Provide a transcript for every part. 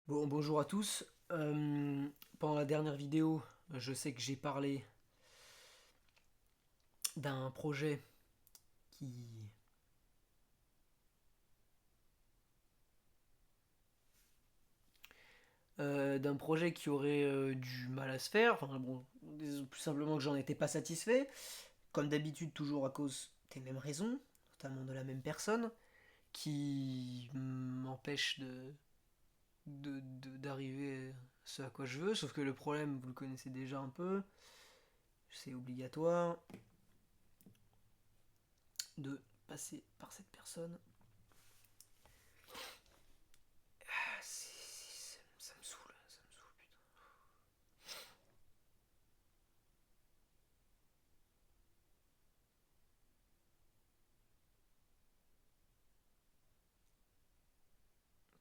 Bon, bonjour à tous. Pendant la dernière vidéo, je sais que j'ai parlé d'un projet qui, qui aurait du mal à se faire. Enfin bon, plus simplement que j'en étais pas satisfait. Comme d'habitude, toujours à cause des mêmes raisons, notamment de la même personne, qui m'empêche d'arriver à ce à quoi je veux. Sauf que le problème, vous le connaissez déjà un peu, c'est obligatoire de passer par cette personne. Ça me saoule, putain.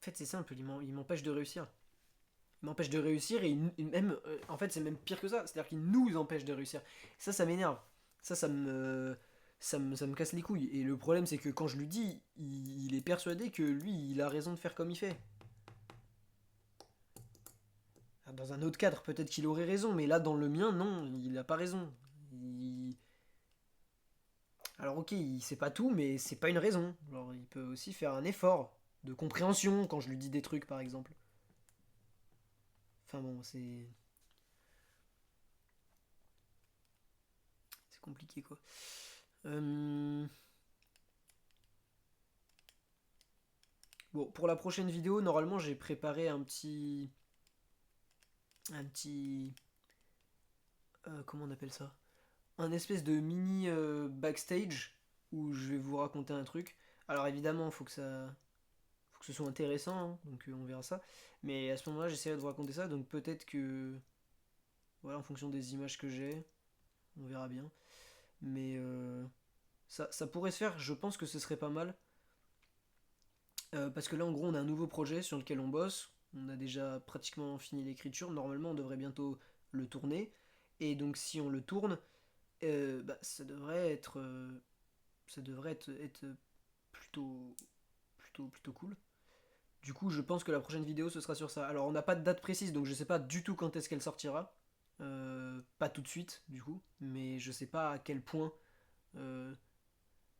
En fait, c'est simple, il m'empêche de réussir. Il m'empêche de réussir et même, en fait, c'est même pire que ça. C'est-à-dire qu'il nous empêche de réussir. Ça m'énerve. Ça me casse les couilles. Et le problème, c'est que quand je lui dis, il est persuadé que lui, il a raison de faire comme il fait. Dans un autre cadre, peut-être qu'il aurait raison, mais là, dans le mien, non, il n'a pas raison. Il- Alors, ok, il sait pas tout, mais c'est pas une raison. Alors, il peut aussi faire un effort de compréhension quand je lui dis des trucs, par exemple. Enfin bon, c'est compliqué quoi. Euh, Bon, pour la prochaine vidéo, normalement j'ai préparé un petit, comment on appelle ça? Un espèce de mini backstage où je vais vous raconter un truc. Alors évidemment, faut que ce soit intéressant, hein, donc on verra ça. Mais à ce moment-là, j'essaierai de vous raconter ça, donc peut-être que, voilà, en fonction des images que j'ai, on verra bien. Mais ça pourrait se faire. Je pense que ce serait pas mal. Parce que là, en gros, on a un nouveau projet sur lequel on bosse. On a déjà pratiquement fini l'écriture. Normalement, on devrait bientôt le tourner. Et donc, si on le tourne, ça devrait être plutôt, plutôt cool. Du coup, je pense que la prochaine vidéo, ce sera sur ça. Alors, on n'a pas de date précise, donc je sais pas du tout quand est-ce qu'elle sortira. Pas tout de suite, du coup. Mais je sais pas à quel point euh,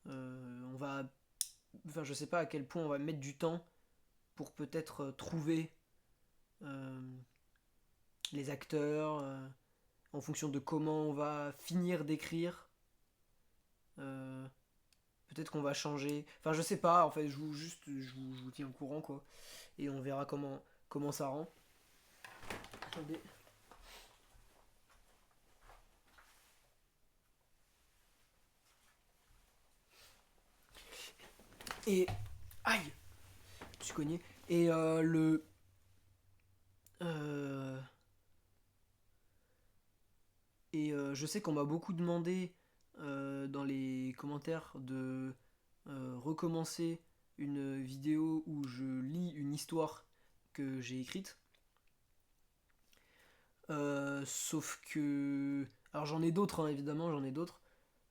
on va. Enfin, je sais pas à quel point on va mettre du temps pour peut-être trouver euh, les acteurs, en fonction de comment on va finir d'écrire. Euh, Peut-être qu'on va changer. Enfin, je sais pas. En fait, je vous tiens au courant quoi. Et on verra comment ça rend. Attendez. Et aïe, je suis cogné. Et euh, je sais qu'on m'a beaucoup demandé dans les commentaires de recommencer une vidéo où je lis une histoire que j'ai écrite. Sauf que. Alors j'en ai d'autres, hein, évidemment, j'en ai d'autres.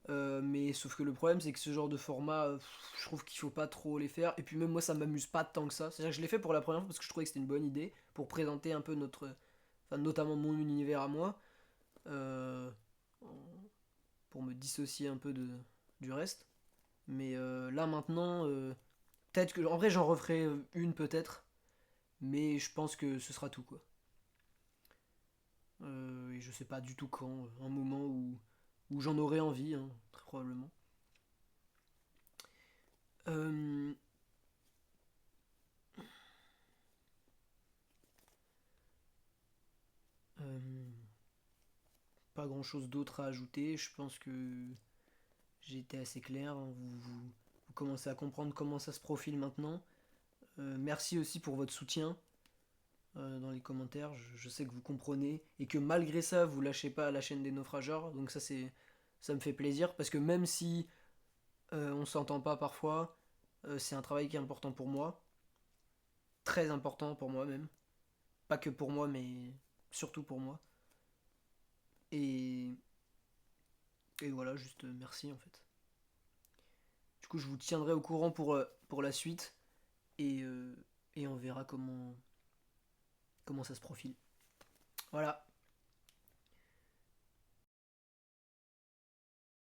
Mais sauf que le problème, c'est que ce genre de format, je trouve qu'il faut pas trop les faire. Et puis même moi, ça m'amuse pas tant que ça. C'est-à-dire que je l'ai fait pour la première fois parce que je trouvais que c'était une bonne idée pour présenter un peu notre. Enfin, notamment mon univers à moi. euh, pour me dissocier un peu du reste. Mais là maintenant, peut-être que. En vrai, j'en referai une peut-être. Mais je pense que ce sera tout quoi. Et je sais pas du tout quand. Un moment où j'en aurai envie, hein, très probablement. Euh, euh, Pas grand chose d'autre à ajouter. Je pense que j'ai été assez clair, hein. Vous commencez à comprendre comment ça se profile maintenant. Merci aussi pour votre soutien dans les commentaires. Je sais que vous comprenez et que malgré ça, vous lâchez pas la chaîne des naufrageurs. Donc ça me fait plaisir parce que même si on s'entend pas parfois, c'est un travail qui est important pour moi, très important pour moi même. Pas que pour moi, mais surtout pour moi. Et, et voilà, juste merci en fait. Du coup, je vous tiendrai au courant pour la suite et, euh, et on verra comment ça se profile. Voilà.